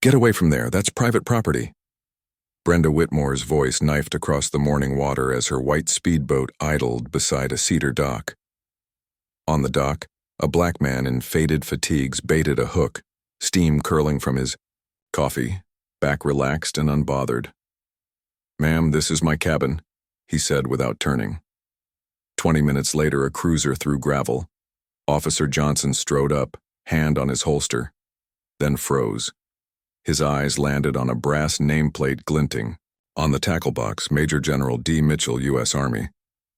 Get away from there, that's private property. Brenda Whitmore's voice knifed across the morning water as her white speedboat idled beside a cedar dock. On the dock, a black man in faded fatigues baited a hook, steam curling from his coffee, back relaxed and unbothered. "Ma'am, this is my cabin," he said without turning. 20 minutes later, a cruiser threw gravel. Officer Johnson strode up, hand on his holster, then froze. His eyes landed on a brass nameplate glinting. On the tackle box, Major General D. Mitchell, U.S. Army.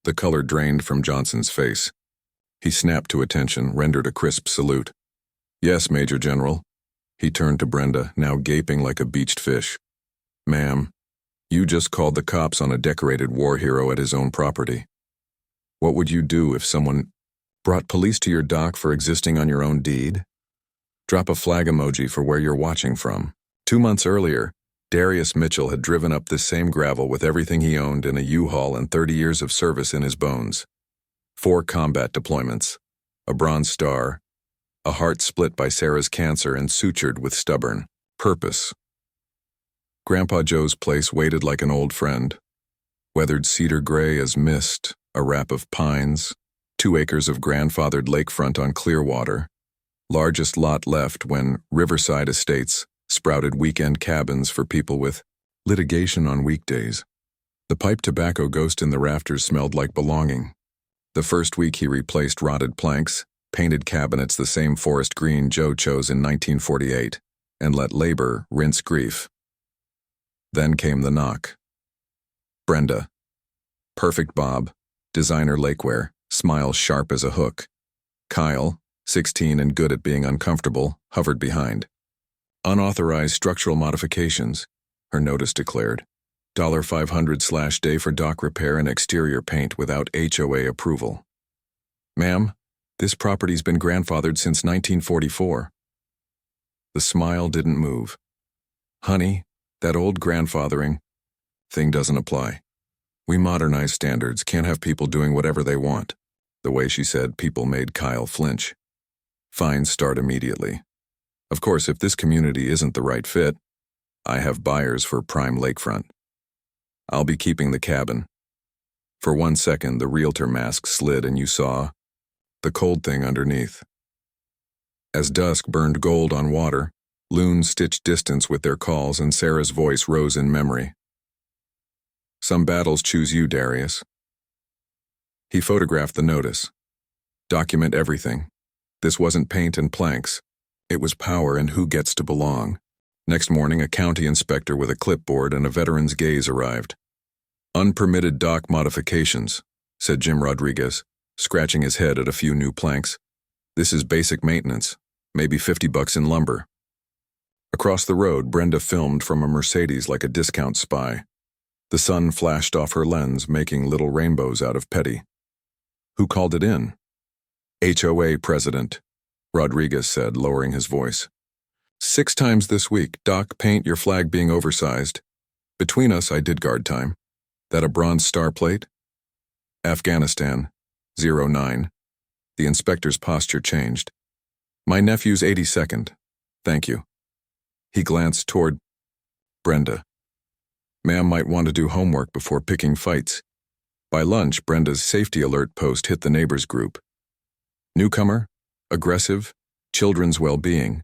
The color drained from Johnson's face. He snapped to attention, rendered a crisp salute. "Yes, Major General." He turned to Brenda, now gaping like a beached fish. "Ma'am, you just called the cops on a decorated war hero at his own property. What would you do if someone brought police to your dock for existing on your own deed? Drop a flag emoji for where you're watching from." 2 months earlier, Darius Mitchell had driven up this same gravel with everything he owned in a U-Haul and 30 years of service in his bones. 4 combat deployments, a Bronze Star, a heart split by Sarah's cancer and sutured with stubborn purpose. Grandpa Joe's place waited like an old friend. Weathered cedar gray as mist, a wrap of pines, 2 acres of grandfathered lakefront on Clearwater. Largest lot left when Riverside Estates sprouted weekend cabins for people with litigation on weekdays. The pipe tobacco ghost in the rafters smelled like belonging. The first week he replaced rotted planks, painted cabinets the same forest green Joe chose in 1948, and let labor rinse grief. Then came the knock. Brenda. Perfect bob, designer lakewear, smile sharp as a hook. Kyle, 16 and good at being uncomfortable, hovered behind. "Unauthorized structural modifications," her notice declared. $500/day for dock repair and exterior paint without HOA approval. "Ma'am, this property's been grandfathered since 1944. The smile didn't move. "Honey, that old grandfathering thing doesn't apply. We modernize standards, can't have people doing whatever they want." The way she said people made Kyle flinch. "Fines start immediately. Of course, if this community isn't the right fit, I have buyers for prime lakefront. I'll be keeping the cabin." For 1 second, the realtor mask slid and you saw the cold thing underneath. As dusk burned gold on water, loons stitched distance with their calls and Sarah's voice rose in memory. "Some battles choose you, Darius." He photographed the notice. "Document everything. This wasn't paint and planks. It was power and who gets to belong." Next morning, a county inspector with a clipboard and a veteran's gaze arrived. "Unpermitted dock modifications," said Jim Rodriguez, scratching his head at a few new planks. "This is basic maintenance, maybe $50 in lumber." Across the road, Brenda filmed from a Mercedes like a discount spy. The sun flashed off her lens, making little rainbows out of petty. "Who called it in?" "HOA President," Rodriguez said, lowering his voice. 6 times this week, dock paint, your flag being oversized. Between us, I did guard time. That a Bronze Star plate?" "Afghanistan, 09. The inspector's posture changed. "My nephew's 82nd. Thank you." He glanced toward Brenda. "Ma'am might want to do homework before picking fights." By lunch, Brenda's safety alert post hit the neighbors group. "Newcomer, aggressive, children's well-being."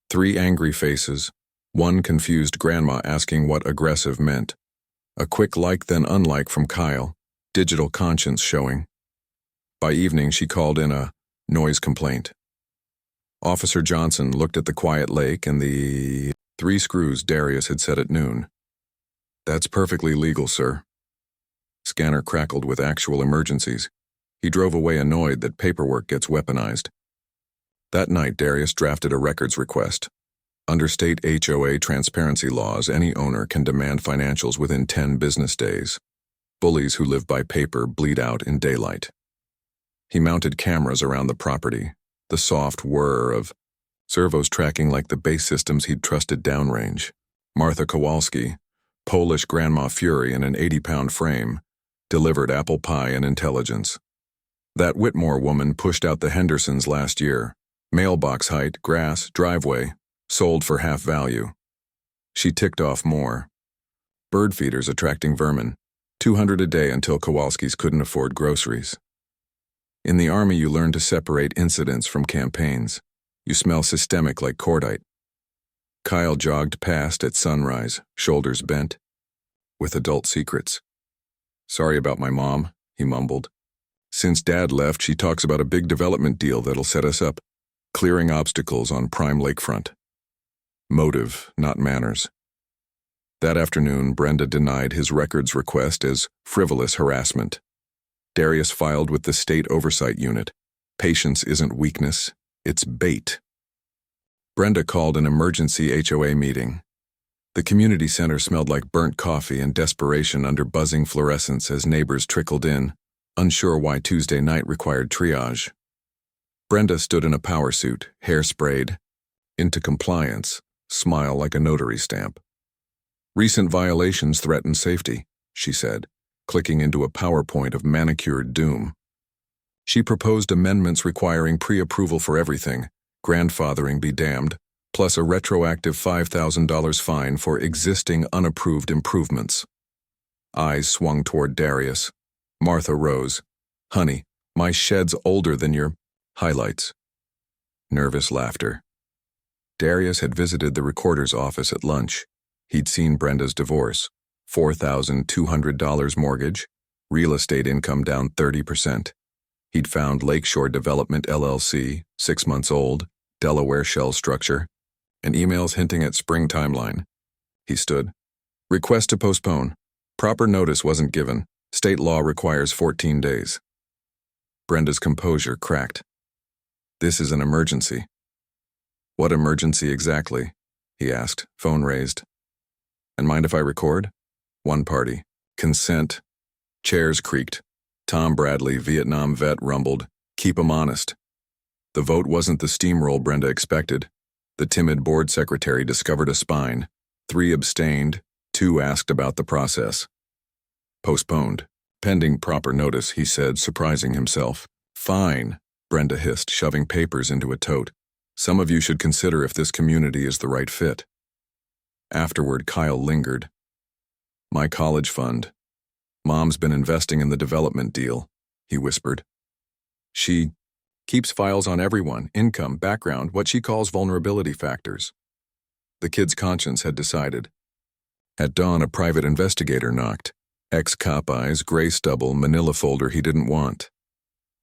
3 angry faces, 1 confused grandma asking what aggressive meant. A quick like then unlike from Kyle, digital conscience showing. By evening, she called in a noise complaint. Officer Johnson looked at the quiet lake and the 3 screws Darius had set at noon. "That's perfectly legal, sir." Scanner crackled with actual emergencies. He drove away annoyed that paperwork gets weaponized. That night, Darius drafted a records request. Under state HOA transparency laws, any owner can demand financials within 10 business days. Bullies who live by paper bleed out in daylight. He mounted cameras around the property, the soft whir of servos tracking like the base systems he'd trusted downrange. Martha Kowalski, Polish Grandma Fury in an 80-pound frame, delivered apple pie and intelligence. That Whitmore woman pushed out the Hendersons last year. Mailbox height, grass, driveway, Sold for half value. She ticked off more. Bird feeders attracting vermin. 200 a day until Kowalski's couldn't afford groceries. In the Army, you learn to separate incidents from campaigns. You smell systemic like cordite. Kyle jogged past at sunrise, shoulders bent, with adult secrets. Sorry about my mom, he mumbled. Since Dad left, she talks about a big development deal that'll set us up, clearing obstacles on prime lakefront. Motive, not manners. That afternoon, Brenda denied his records request as frivolous harassment. Darius filed with the State Oversight Unit. Patience isn't weakness, it's bait. Brenda called an emergency HOA meeting. The community center smelled like burnt coffee and desperation under buzzing fluorescents as neighbors trickled in, unsure why Tuesday night required triage. Brenda stood in a power suit, hair sprayed, into compliance, smile like a notary stamp. Recent violations threaten safety, she said, clicking into a PowerPoint of manicured doom. She proposed amendments requiring pre-approval for everything, grandfathering be damned, plus a retroactive $5,000 fine for existing unapproved improvements. Eyes swung toward Darius. Martha rose. Honey, my shed's older than your highlights. Nervous laughter. Darius had visited the recorder's office at lunch. He'd seen Brenda's divorce. $4,200 mortgage, real estate income down 30%. He'd found Lakeshore Development LLC, 6 months old, Delaware shell structure, and emails hinting at spring timeline. He stood. Request to postpone. Proper notice wasn't given. State law requires 14 days. Brenda's composure cracked. This is an emergency. What emergency exactly? He asked, phone raised. And mind if I record? One party. Consent. Chairs creaked. Tom Bradley, Vietnam vet, rumbled, keep 'em honest. The vote wasn't the steamroll Brenda expected. The timid board secretary discovered a spine. 3 abstained, 2 asked about the process. Postponed. Pending proper notice, he said, surprising himself. Fine, Brenda hissed, shoving papers into a tote. Some of you should consider if this community is the right fit. Afterward, Kyle lingered. My college fund. Mom's been investing in the development deal, he whispered. She keeps files on everyone, income, background, what she calls vulnerability factors. The kid's conscience had decided. At dawn, a private investigator knocked. Ex-cop eyes, gray stubble, manila folder he didn't want.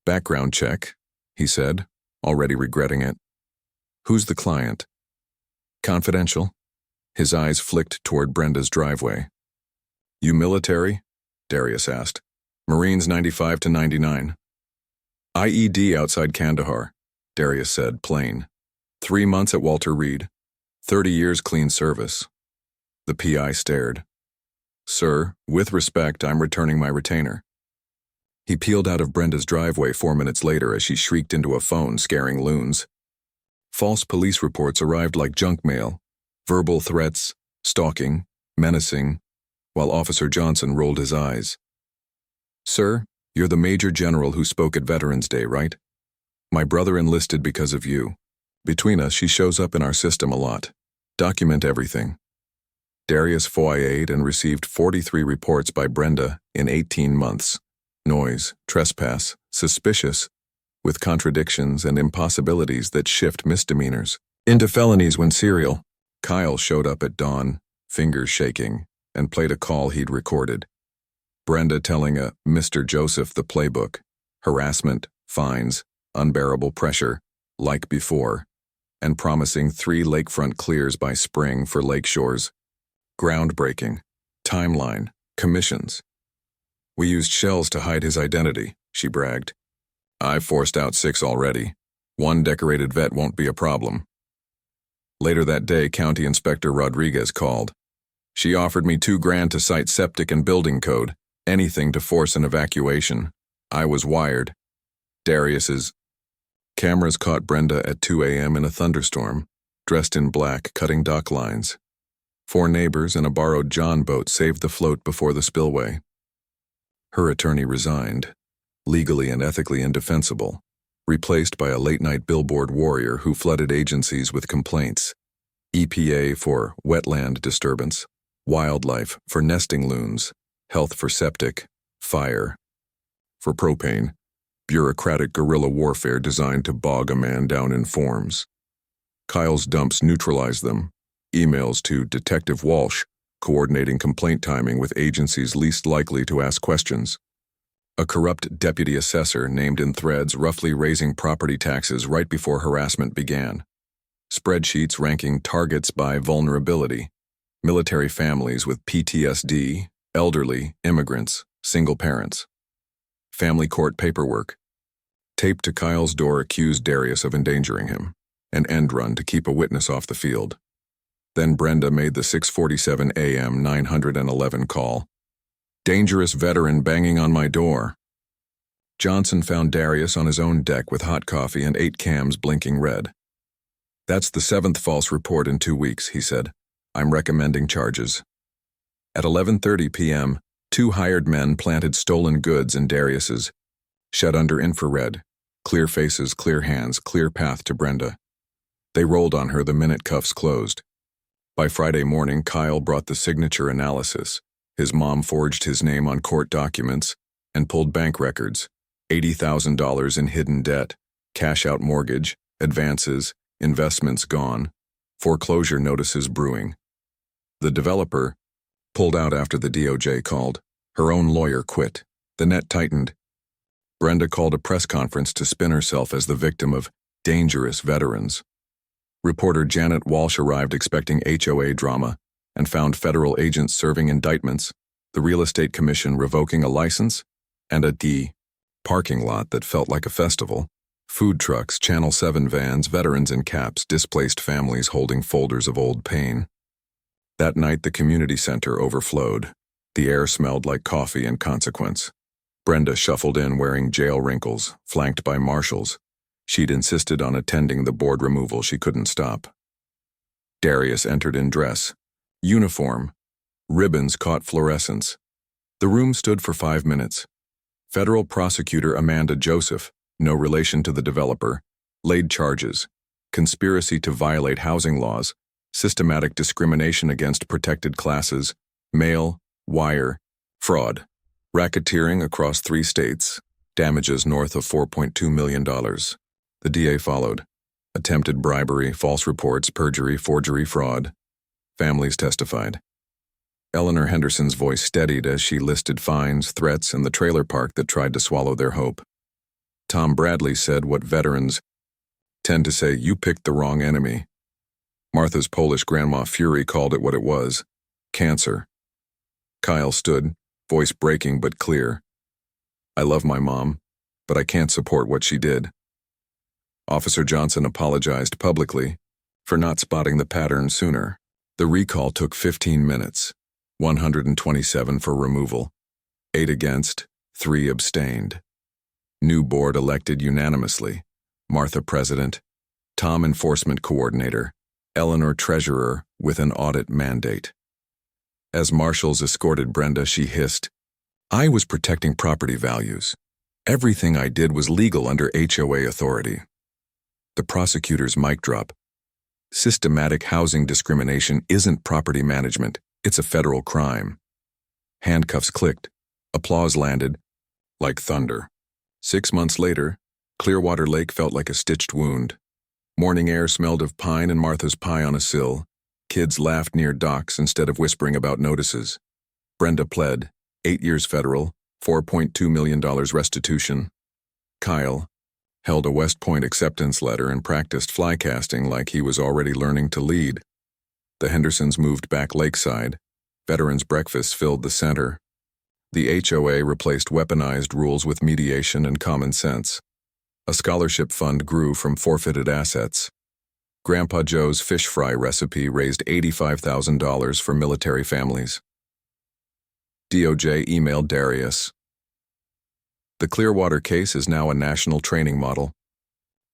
Background check, he said, already regretting it. Who's the client? Confidential. His eyes flicked toward Brenda's driveway. You military? Darius asked. Marines 95 to 99. IED outside Kandahar, Darius said, plain. 3 months at Walter Reed. 30 years clean service. The PI stared. Sir, with respect, I'm returning my retainer. He peeled out of Brenda's driveway 4 minutes later as she shrieked into a phone, scaring loons. False police reports arrived like junk mail. Verbal threats, stalking, menacing, while Officer Johnson rolled his eyes. Sir, you're the Major General who spoke at Veterans Day, right? My brother enlisted because of you. Between us, she shows up in our system a lot. Document everything. Darius foyered and received 43 reports by Brenda in 18 months. Noise, trespass, suspicious, with contradictions and impossibilities that shift misdemeanors into felonies when serial. Kyle showed up at dawn, fingers shaking, and played a call he'd recorded. Brenda telling a Mr. Joseph the playbook, harassment, fines, unbearable pressure, like before, and promising 3 lakefront clears by spring for lakeshores. Groundbreaking, timeline, commissions. We used shells to hide his identity, she bragged. I've forced out 6 already. 1 decorated vet won't be a problem. Later that day, County Inspector Rodriguez called. She offered me $2,000 to cite septic and building code, anything to force an evacuation. I was wired. Darius's cameras caught Brenda at 2 a.m. in a thunderstorm, dressed in black, cutting dock lines. 4 neighbors and a borrowed John boat saved the float before the spillway. Her attorney resigned, legally and ethically indefensible, replaced by a late-night billboard warrior who flooded agencies with complaints. EPA for wetland disturbance, wildlife for nesting loons, health for septic, fire for propane, bureaucratic guerrilla warfare designed to bog a man down in forms. Kyle's dumps neutralized them. Emails to Detective Walsh, coordinating complaint timing with agencies least likely to ask questions. A corrupt deputy assessor named in threads roughly raising property taxes right before harassment began. Spreadsheets ranking targets by vulnerability. Military families with PTSD, elderly, immigrants, single parents. Family court paperwork. Tape to Kyle's door accused Darius of endangering him. An end run to keep a witness off the field. Then Brenda made the 6:47 a.m. 911 call. Dangerous veteran banging on my door. Johnson found Darius on his own deck with hot coffee and 8 cams blinking red. That's the 7th false report in 2 weeks, he said. I'm recommending charges. At 11:30 p.m., 2 hired men planted stolen goods in Darius's. Shed under infrared. Clear faces, clear hands, clear path to Brenda. They rolled on her the minute cuffs closed. By Friday morning, Kyle brought the signature analysis. His mom forged his name on court documents and pulled bank records. $80,000 in hidden debt, cash-out mortgage, advances, investments gone, foreclosure notices brewing. The developer pulled out after the DOJ called. Her own lawyer quit. The net tightened. Brenda called a press conference to spin herself as the victim of dangerous veterans. Reporter Janet Walsh arrived expecting HOA drama and found federal agents serving indictments, the real estate commission revoking a license, and a parking lot that felt like a festival. Food trucks, Channel 7 vans, veterans in caps, displaced families holding folders of old pain. That night, the community center overflowed. The air smelled like coffee and consequence. Brenda shuffled in wearing jail wrinkles, flanked by marshals. She'd insisted on attending the board removal she couldn't stop. Darius entered in dress. Uniform. Ribbons caught fluorescence. The room stood for 5 minutes. Federal prosecutor Amanda Joseph, no relation to the developer, laid charges. Conspiracy to violate housing laws, systematic discrimination against protected classes, mail, wire, fraud, racketeering across 3 states, damages north of $4.2 million. The DA followed. Attempted bribery, false reports, perjury, forgery, fraud. Families testified. Eleanor Henderson's voice steadied as she listed fines, threats, and the trailer park that tried to swallow their hope. Tom Bradley said what veterans tend to say, you picked the wrong enemy. Martha's Polish grandma Fury called it what it was, cancer. Kyle stood, voice breaking but clear. I love my mom, but I can't support what she did. Officer Johnson apologized publicly for not spotting the pattern sooner. The recall took 15 minutes, 127 for removal, 8 against, 3 abstained. New board elected unanimously. Martha President, Tom Enforcement Coordinator, Eleanor Treasurer with an audit mandate. As marshals escorted Brenda, she hissed, I was protecting property values. Everything I did was legal under HOA authority. The prosecutor's mic drop. Systematic housing discrimination isn't property management, it's a federal crime. Handcuffs clicked. Applause landed like thunder. 6 months later, Clearwater Lake felt like a stitched wound. Morning air smelled of pine and Martha's pie on a sill. Kids laughed near docks instead of whispering about notices. Brenda pled, 8 years federal, $4.2 million restitution. Kyle held a West Point acceptance letter and practiced fly casting like he was already learning to lead. The Hendersons moved back lakeside. Veterans' breakfasts filled the center. The HOA replaced weaponized rules with mediation and common sense. A scholarship fund grew from forfeited assets. Grandpa Joe's fish fry recipe raised $85,000 for military families. DOJ emailed Darius. The Clearwater case is now a national training model.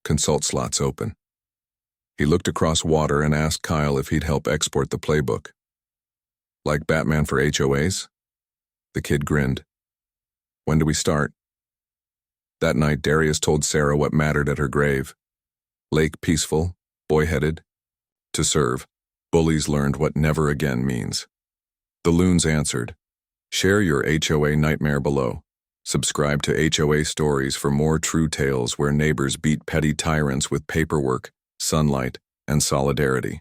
Consult slots open. He looked across water and asked Kyle if he'd help export the playbook. Like Batman for HOAs? The kid grinned. When do we start? That night, Darius told Sarah what mattered at her grave. Lake peaceful, boy-headed, to serve. Bullies learned what never again means. The loons answered. Share your HOA nightmare below. Subscribe to HOA Stories for more true tales where neighbors beat petty tyrants with paperwork, sunlight, and solidarity.